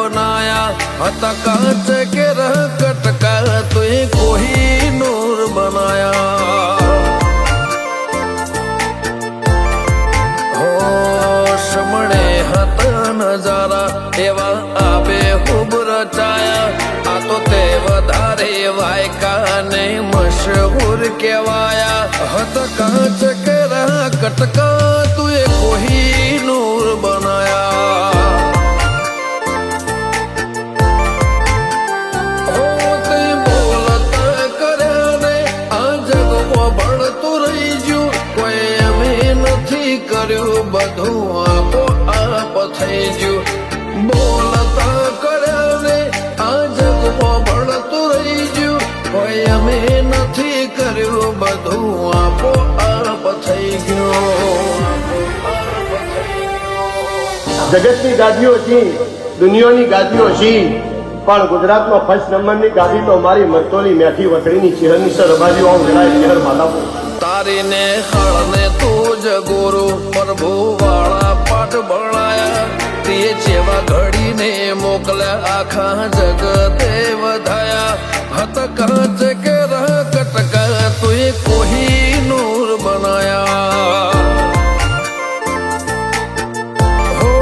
बनाया हता कांच के रह कटका तुए कोही नूर बनाया हो समणे हत नजारा एवा आबे खूब रचाया आ तो ते वधारे वायका ने मशहूर केवाया हत कांच के रह कटका तुए कोही नूर बनाया બધું આપો આપ થઈ ગયું બોલતા કર્યા ને આ જગમાં ભણતું રહી ગયું કોઈ અમે નથી કર્યું બધું આપો આપ થઈ ગયું જગતની ગાદીઓ છી દુનિયાની ગાદીઓ છી પણ ગુજરાતમાં ફર્સ્ટ નંબરની ગાદી તો મારી મરતોલી મેઠી વતડીની ચહેરની સર બાજુ આવું જણાય ચહેર માલાપુર तारी ने हड़ ने तुझ गुरु प्रभु वाला पाठ बनाया ते जेवा घड़ी ने मोकल्या आखा जगते वधाया हत कांच के रह कटका तुए कोही नूर बनाया हो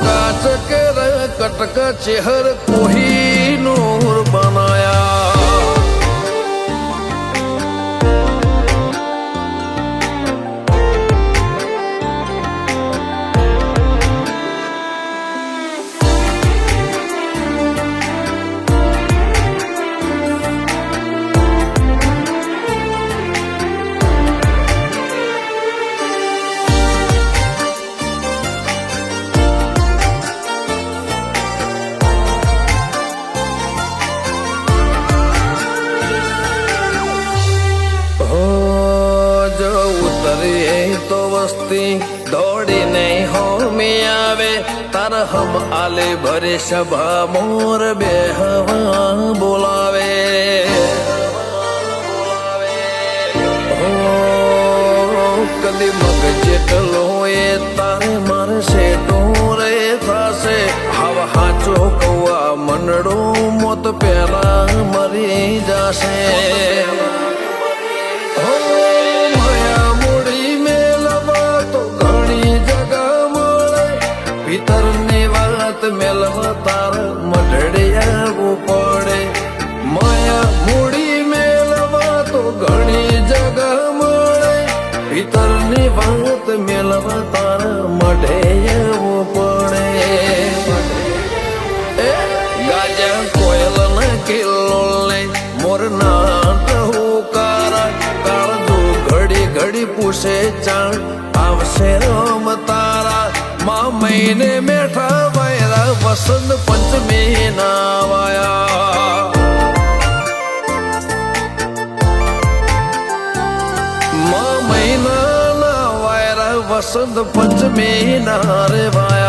कांच के रह कटका चेहर कोही नूर बनाया तो वस्ती दौड़ी नहीं हो में आवे तार हम आले भरे सभा मोर बेहवा बोलावे हो कदी मग जेटलो ये तारे मारे से डोरे थासे हवा हाचो कौआ मनडो मोत पेला मरी जासे પિતરની વાત મેલવા તાર મઢડે આવવું પડે માયા મૂડી મેલવા તો ઘણી જગા મળે પિતરની વાત મેલવા તાર મઢે આવવું પડે ગાજા કોયલ ના કિલ્લો મોર ના હુકારા કાળજુ ઘડી ઘડી પૂછે ચાણ આવશે રમ તારા माँ महीने मेठा वायरा वसंत पंचमी नावाया माँ महीना ना वायरा वसंत पंचमी नारे वाया